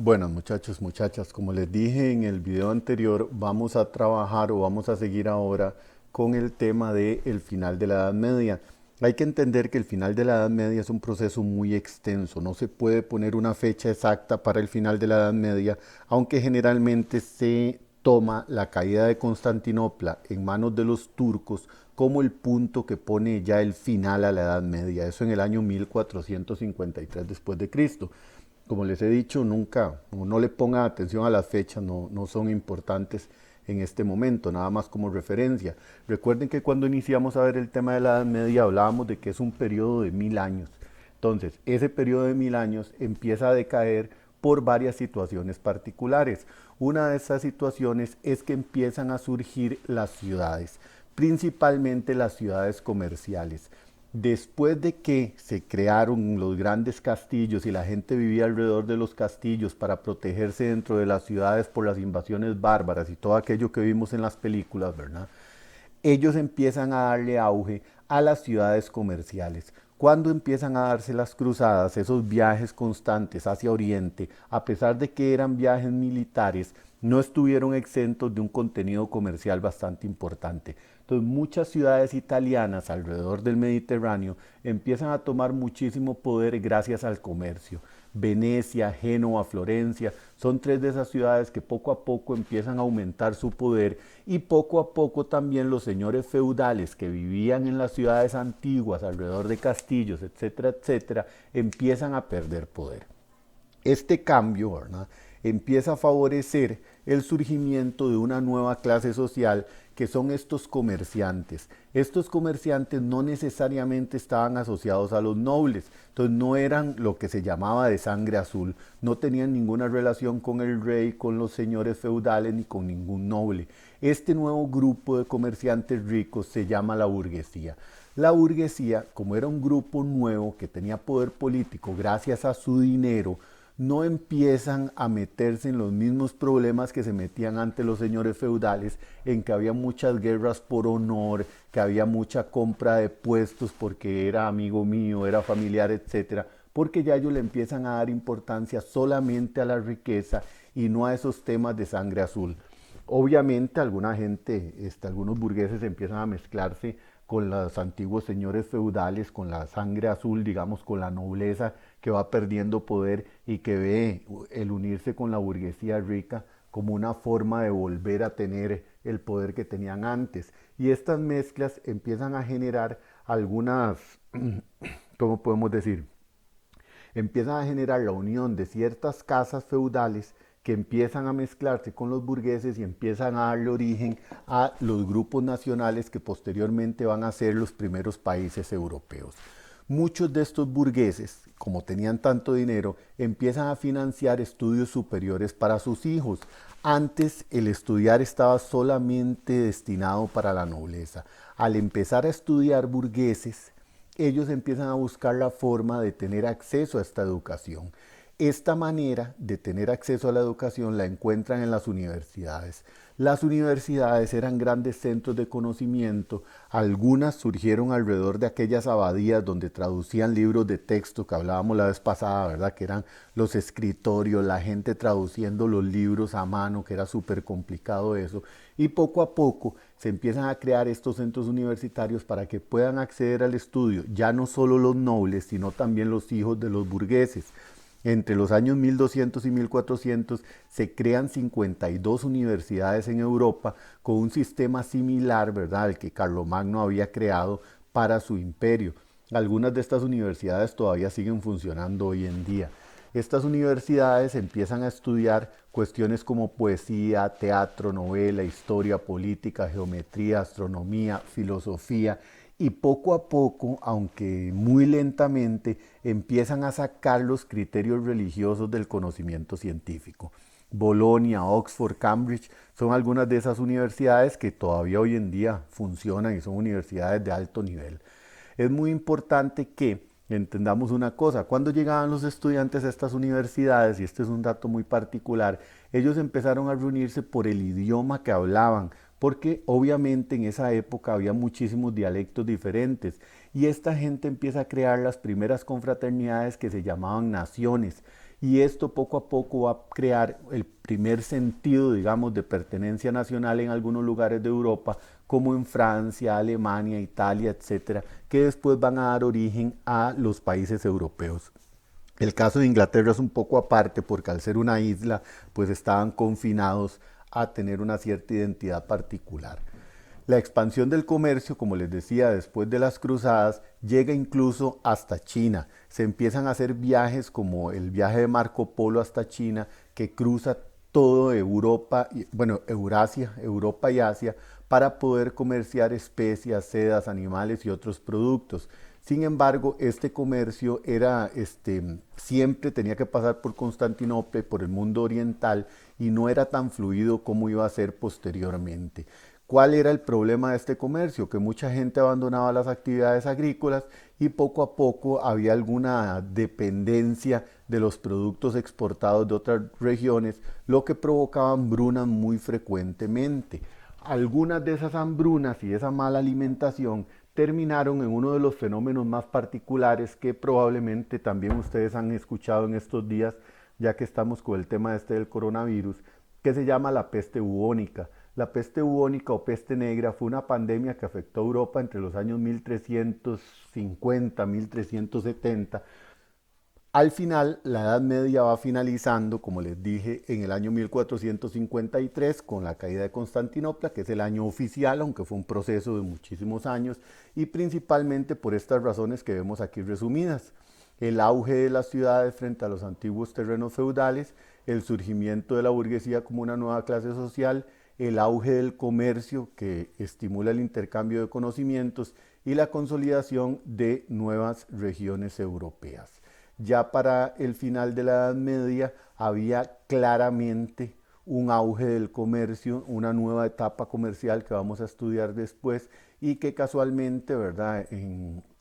Bueno, muchachos, muchachas, como les dije en el video anterior, vamos a trabajar o vamos a seguir ahora con el tema del final de la Edad Media. Hay que entender que el final de la Edad Media es un proceso muy extenso, no se puede poner una fecha exacta para el final de la Edad Media, aunque generalmente se toma la caída de Constantinopla en manos de los turcos como el punto que pone ya el final a la Edad Media, eso en el año 1453 después de Cristo. Como les he dicho, nunca, no le pongan atención a las fechas, no son importantes en este momento, nada más como referencia. Recuerden que cuando iniciamos a ver el tema de la Edad Media hablábamos de que es un periodo de 1000 años. Entonces, ese periodo de 1000 años empieza a decaer por varias situaciones particulares. Una de esas situaciones es que empiezan a surgir las ciudades, principalmente las ciudades comerciales. Después de que se crearon los grandes castillos y la gente vivía alrededor de los castillos para protegerse dentro de las ciudades por las invasiones bárbaras y todo aquello que vimos en las películas, ¿verdad? Ellos empiezan a darle auge a las ciudades comerciales. Cuando empiezan a darse las cruzadas, esos viajes constantes hacia Oriente, a pesar de que eran viajes militares, no estuvieron exentos de un contenido comercial bastante importante. Entonces muchas ciudades italianas alrededor del Mediterráneo empiezan a tomar muchísimo poder gracias al comercio. Venecia, Génova, Florencia, son tres de esas ciudades que poco a poco empiezan a aumentar su poder y poco a poco también los señores feudales que vivían en las ciudades antiguas alrededor de castillos, etcétera, etcétera, empiezan a perder poder. Este cambio, ¿verdad?, empieza a favorecer el surgimiento de una nueva clase social que son estos comerciantes. Estos comerciantes no necesariamente estaban asociados a los nobles, entonces no eran lo que se llamaba de sangre azul, no tenían ninguna relación con el rey, con los señores feudales ni con ningún noble. Este nuevo grupo de comerciantes ricos se llama la burguesía. La burguesía, como era un grupo nuevo que tenía poder político gracias a su dinero, no empiezan a meterse en los mismos problemas que se metían ante los señores feudales, en que había muchas guerras por honor, que había mucha compra de puestos porque era amigo mío, era familiar, etcétera, porque ya ellos le empiezan a dar importancia solamente a la riqueza y no a esos temas de sangre azul. Obviamente alguna gente, algunos burgueses empiezan a mezclarse con los antiguos señores feudales, con la sangre azul, digamos, con la nobleza que va perdiendo poder y que ve el unirse con la burguesía rica como una forma de volver a tener el poder que tenían antes. Y estas mezclas empiezan a generar algunas, ¿cómo podemos decir? Empiezan a generar la unión de ciertas casas feudales que empiezan a mezclarse con los burgueses y empiezan a darle origen a los grupos nacionales que posteriormente van a ser los primeros países europeos. Muchos de estos burgueses, como tenían tanto dinero, empiezan a financiar estudios superiores para sus hijos. Antes el estudiar estaba solamente destinado para la nobleza. Al empezar a estudiar burgueses, ellos empiezan a buscar la forma de tener acceso a esta educación. Esta manera de tener acceso a la educación la encuentran en las universidades. Las universidades eran grandes centros de conocimiento, algunas surgieron alrededor de aquellas abadías donde traducían libros de texto que hablábamos la vez pasada, ¿verdad? Que eran los escritorios, la gente traduciendo los libros a mano, que era súper complicado eso. Y poco a poco se empiezan a crear estos centros universitarios para que puedan acceder al estudio, ya no solo los nobles, sino también los hijos de los burgueses. Entre los años 1200 y 1400 se crean 52 universidades en Europa con un sistema similar, ¿verdad?, al que Carlomagno había creado para su imperio. Algunas de estas universidades todavía siguen funcionando hoy en día. Estas universidades empiezan a estudiar cuestiones como poesía, teatro, novela, historia, política, geometría, astronomía, filosofía, y poco a poco, aunque muy lentamente, empiezan a sacar los criterios religiosos del conocimiento científico. Bolonia, Oxford, Cambridge son algunas de esas universidades que todavía hoy en día funcionan y son universidades de alto nivel. Es muy importante que entendamos una cosa: cuando llegaban los estudiantes a estas universidades, y este es un dato muy particular, ellos empezaron a reunirse por el idioma que hablaban, porque obviamente en esa época había muchísimos dialectos diferentes y esta gente empieza a crear las primeras confraternidades que se llamaban naciones. y esto poco a poco va a crear el primer sentido, digamos, de pertenencia nacional en algunos lugares de Europa, como en Francia, Alemania, Italia, etcétera, que después van a dar origen a los países europeos. El caso de Inglaterra es un poco aparte porque al ser una isla, pues estaban confinados a tener una cierta identidad particular. La expansión del comercio, como les decía, después de las cruzadas, llega incluso hasta China. Se empiezan a hacer viajes como el viaje de Marco Polo hasta China, que cruza todo Europa, bueno, Eurasia, Europa y Asia, para poder comerciar especias, sedas, animales y otros productos. Sin embargo, este comercio siempre tenía que pasar por Constantinopla, por el mundo oriental, y no era tan fluido como iba a ser posteriormente. ¿Cuál era el problema de este comercio? Que mucha gente abandonaba las actividades agrícolas y poco a poco había alguna dependencia de los productos exportados de otras regiones, lo que provocaba hambrunas muy frecuentemente. Algunas de esas hambrunas y esa mala alimentación terminaron en uno de los fenómenos más particulares que probablemente también ustedes han escuchado en estos días, ya que estamos con el tema del coronavirus, que se llama la peste bubónica. La peste bubónica o peste negra fue una pandemia que afectó a Europa entre los años 1350, 1370. Al final, la Edad Media va finalizando, como les dije, en el año 1453 con la caída de Constantinopla, que es el año oficial, aunque fue un proceso de muchísimos años, y principalmente por estas razones que vemos aquí resumidas. El auge de las ciudades frente a los antiguos terrenos feudales, el surgimiento de la burguesía como una nueva clase social, el auge del comercio que estimula el intercambio de conocimientos y la consolidación de nuevas regiones europeas. Ya para el final de la Edad Media había claramente un auge del comercio, una nueva etapa comercial que vamos a estudiar después y que casualmente, ¿verdad?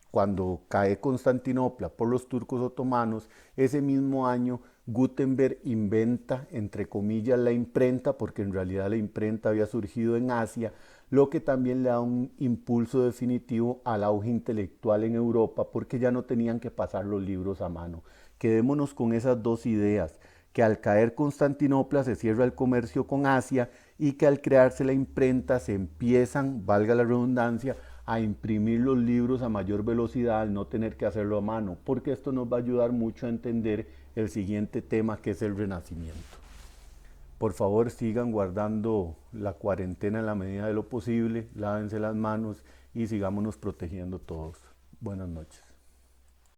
Cuando cae Constantinopla por los turcos otomanos, ese mismo año Gutenberg inventa, entre comillas, la imprenta, porque en realidad la imprenta había surgido en Asia, lo que también le da un impulso definitivo al auge intelectual en Europa, porque ya no tenían que pasar los libros a mano. Quedémonos con esas dos ideas, que al caer Constantinopla se cierra el comercio con Asia y que al crearse la imprenta se empiezan, valga la redundancia, a imprimir los libros a mayor velocidad al no tener que hacerlo a mano, porque esto nos va a ayudar mucho a entender el siguiente tema, que es el Renacimiento. Por favor, sigan guardando la cuarentena en la medida de lo posible, lávense las manos y sigámonos protegiendo todos. Buenas noches.